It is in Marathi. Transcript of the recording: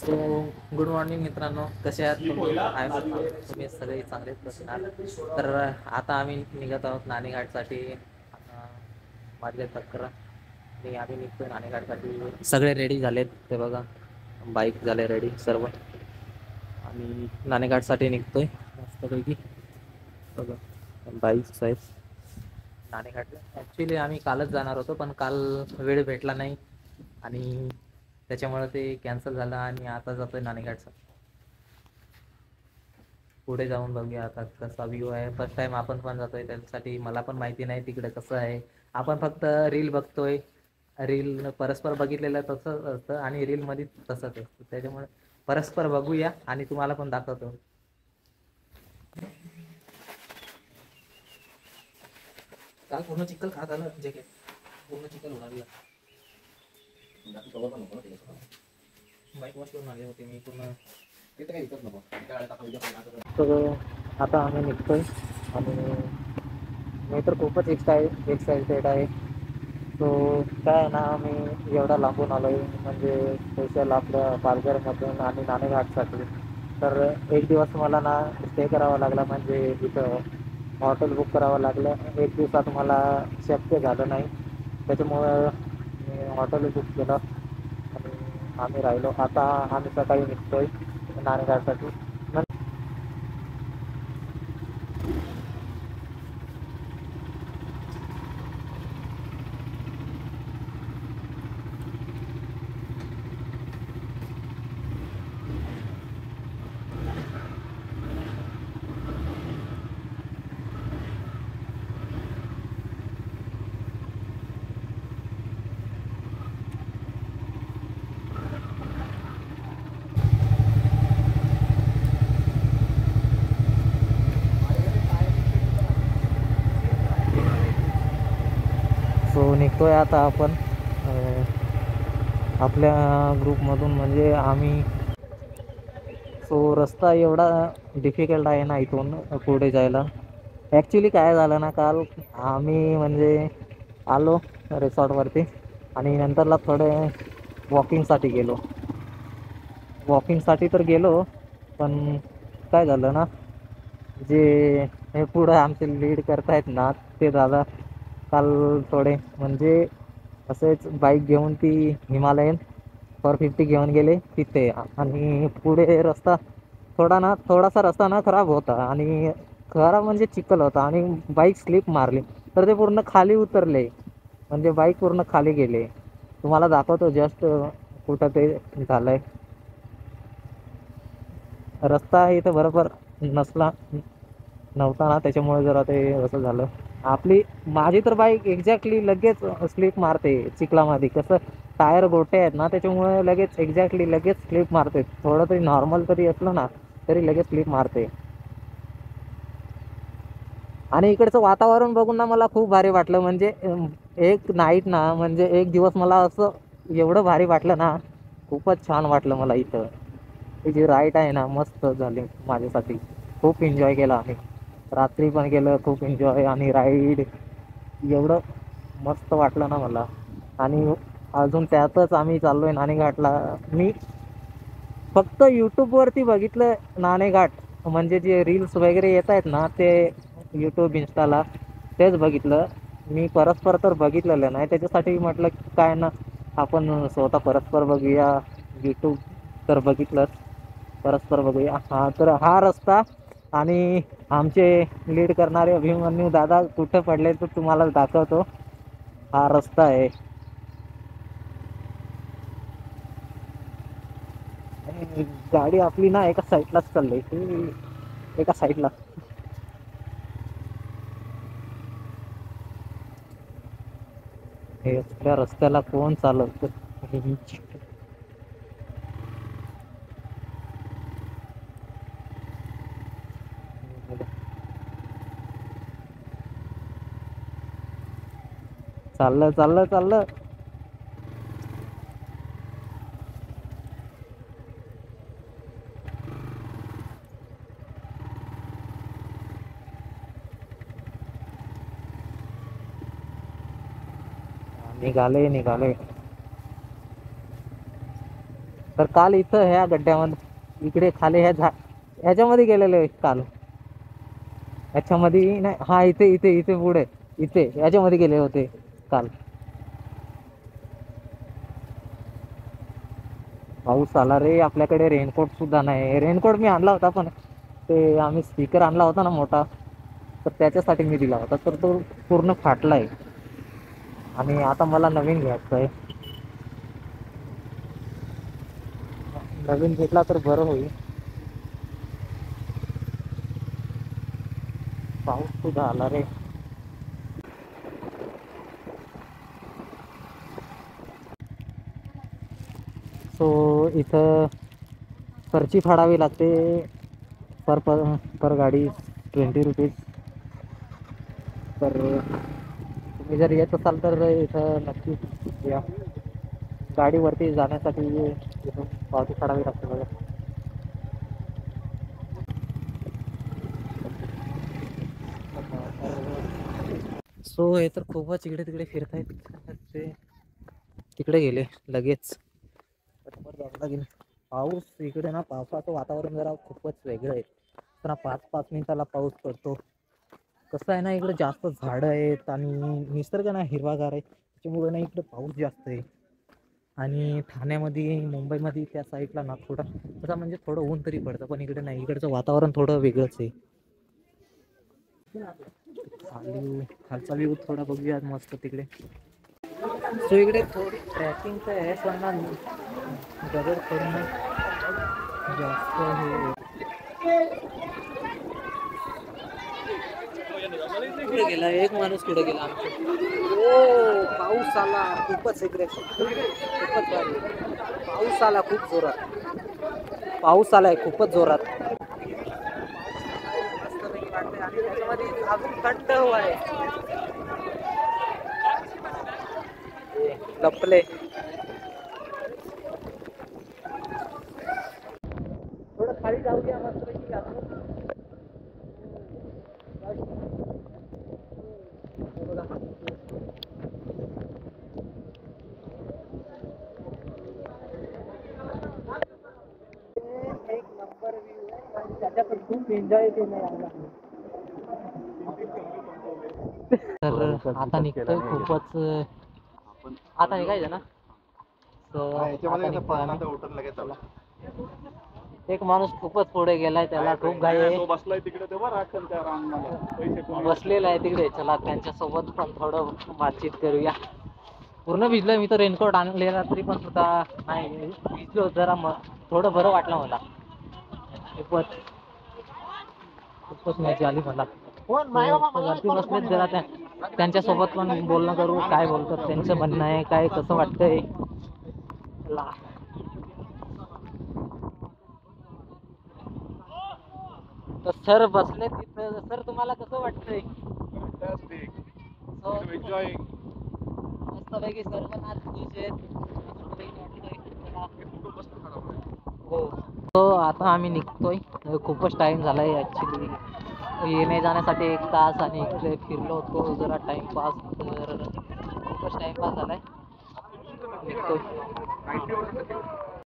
सो गुड मॉर्निंग मित्रांनो, कसे आहात तुम्ही? आय होप तुम्ही सगळे चांगलेच असणार. तर आता आम्ही निघत आहोत नाणेघाटसाठी. आता वाजले 11 आणि आम्ही निघतोय नाणेघाटसाठी. सगळे रेडी झालेत, ते बघा बाईक झाले रेडी सर्व. आणि नाणेघाटसाठी निघतोय मस्तपैकी. बघा बाईक्स आहेत नाणेघाटला. ॲक्च्युली आम्ही कालच जाणार होतो, पण काल वेळ भेटला नाही आणि त्याच्यामुळे ते कॅन्सल झालं आणि आता जातोय नाणेघाटचा. पुढे जाऊन बघूया आता कसा व्ह्यू आहे. फर्स्ट टाइम आपण पण जातोय, त्यासाठी मला पण माहिती नाही तिकडे कसं आहे. आपण फक्त रील बघतोय, रील परस्पर बघितलेलं तसंच असतं आणि रीलमध्ये तसंच असतं. त्याच्यामुळे परस्पर बघूया आणि तुम्हाला पण दाखवतो. काल पूर्ण चिखल खात आलं, म्हणजे काय पूर्ण चिखल उडाला. बाईक वॉश करून आले होते मी पूर्ण. तर आता आम्ही निघतोय आणि मी तर खूपच एक्साइटेड आहे. सो काय आहे ना, आम्ही एवढा लांबून आलो आहे, म्हणजे स्पेशल आपल्या पालघरमधून आणि नाणेघाटसाठी. तर एक दिवस मला ना स्टे करावा लागला, म्हणजे इथं हॉटेल बुक करावं लागलं. एक दिवसात मला शक्य झालं नाही, त्याच्यामुळं मी हॉटेल बुक केलं आणि आम्ही राहिलो. आता आम्ही सकाळी निघतोय नाणेघाटसाठी. सो निघतोय आता आपण आपल्या ग्रुपमधून, म्हणजे आम्ही. सो रस्ता एवढा डिफिकल्ट आहे ना इथून पुढे जायला. ॲक्च्युली काय झालं ना, काल आम्ही म्हणजे आलो रिसॉर्टवरती आणि नंतरला थोडे वॉकिंगसाठी गेलो. वॉकिंगसाठी तर गेलो, पण काय झालं ना, जे हे पुढं आमचे लीड करतायत ना ते दादा, काल थोडे म्हणजे असेच बाईक घेऊन ती हिमालयन 450 घेऊन गेले तिथे. आणि पुढे रस्ता थोडासा रस्ता ना खराब होता आणि खराब म्हणजे चिखल होता आणि बाईक स्लिप मारली, तर ते पूर्ण खाली उतरले, म्हणजे बाईक पूर्ण खाली गेले. तुम्हाला दाखवतो जस्ट कुठं ते झालंय. रस्ता इथं बरोबर नव्हता ना, त्याच्यामुळे जरा ते असं झालं. माझी तर बाईक एक्झॅक्टली लगेच स्लिप मारते चिखलामध्ये. कसं टायर गोटे आहेत ना, त्याच्यामुळे लगेच एक्झॅक्टली लगेच स्लिप मारते. थोडं तरी नॉर्मल तरी असलं ना तरी लगेच स्लिप मारते. आणि इकडचं वातावरण बघून ना मला खूप भारी वाटलं. म्हणजे एक नाईट ना, म्हणजे एक दिवस मला असं एवढं भारी वाटलं ना, खूपच छान वाटलं मला इथं. ही जी राईड आहे ना मस्त झाली माझ्यासाठी. खूप एन्जॉय केला आम्ही, रात्री पण केलं खूप एन्जॉय आणि राईड एवढं मस्त वाटलं ना मला. आणि अजून त्यातच आम्ही चाललोय नाणेघाटला. मी फक्त यूट्यूबवरती बघितलं नाणेघाट, म्हणजे जे रील्स वगैरे येत आहेत ना ते यूट्यूब इंस्टाला, तेच बघितलं मी. परस्पर तर बघितलेलं नाही, त्याच्यासाठी म्हटलं काय ना आपण स्वतः परस्पर बघूया. यूट्यूब तर बघितलंच, परस्पर बघूया. तर हा रस्ता आणि आमचे लीड करणारे अभिमन्यू दादा कुठे पडले तर तुम्हाला दाखवतो. हा रस्ता आहे. गाडी आपली ना एका साईडलाच चालली, एका साईडला. हे त्या रस्त्याला कोण चालवत? चाललं चाललं चाललं. निघाले. तर काल इथं ह्या गड्ड्यामध्ये इकडे खाली ह्याच्यामध्ये गेलेलो आहे काल. ह्याच्यामध्ये नाही, हा इथे इथे इथे पुढे इथे ह्याच्यामध्ये गेले होते काल. पाऊस आला रे. आपल्याकडे रेनकोट सुद्धा नाही. रेनकोट मी आणला होता पण ते आम्ही स्पीकर आणला होता ना मोठा, तर त्याच्यासाठी मी दिला होता, तर तो पूर्ण फाटलाय आणि आता मला नवीन घ्यायचा आहे. नवीन घेतला तर बरं होईल. पाऊस सुद्धा आला रे. सो इथं पर्ची फाडावी लागते पर पर पर गाडी 20 रुपीज. तर तुम्ही जर येत असाल तर इथं नक्की या. गाडीवरती जाण्यासाठी इथून पावती फाडावी लागते बघा. सो हे तर खूपच इकडे तिकडे फिरतायत ते. तिकडे गेले लगेच. बरोबर जावं लागेल. पाऊस इकडे ना, पावसाचं वातावरण जरा खूपच वेगळं आहे. पण 5-5 मिनिटाला पाऊस पडतो. कसं आहे ना, इकडे जास्त झाडं आहेत आणि निसर्ग ना हिरवागार आहे, त्याच्यामुळे ना इकडे पाऊस जास्त आहे. आणि ठाण्यामध्ये मुंबईमध्ये त्या साईडला ना थोडं तसं म्हणजे थोडं ऊन तरी पडतं, पण इकडे नाही. इकडचं वातावरण थोडं वेगळंच आहे. खालचा व्ह्यू थोडा बघूया मस्त तिकडे. सो इकडे थोडी ट्रॅकिंगचं आहे पण ना दगड थोडं जास्त कुठे गेला एक माणूस? कुठे गेला आमचा? ओ पाऊस आला खूपच इकडे, खूपच भारी. पाऊस आला खूप जोरात. पाऊस आलाय खूपच जोरात. मस्तपैकी वाटतंय आणि त्याच्यामध्ये अजून थंड हवा आहे. लपले. थोडं खाली जाऊया मस्तपैकी आपण. एक नंबर व्ह्यू आहे आणि त्याच्यात खूप एन्जॉय केलं. तर आता निघतोय खूपच. आता निघायचं ना. एक माणूस खूपच पुढे गेलाय, त्याला खूप घाई आहे. बसलाय तिकडे, बसलेला आहे तिकडे. चला त्यांच्यासोबत पण थोडं बातचीत करूया. पूर्ण भिजलोय मी तर. रेनकोट आणलेला तरी पण सुद्धा नाही भिजलो जरा. थोडं बरं वाटलं मला. खूपच खूपच मजा आली मला. वरती बसलेत जरा त्यांच्यासोबत पण बोलणं करू. काय बोलतात, त्यांचं म्हणणं आहे काय, कसं वाटतंय. तर सर बसले तिथं. सर तुम्हाला कसं वाटतंय? मस्तपैकी सर पण आज खुश आहेत. हो. तो आता आम्ही निघतोय. खूपच टाइम झालाय ऍक्च्युली. येणे जाण्यासाठी 1 तास आणि इकडे फिरलो होतो जरा टाइमपास. तर खूपच टाइमपास झालाय. निघतोय.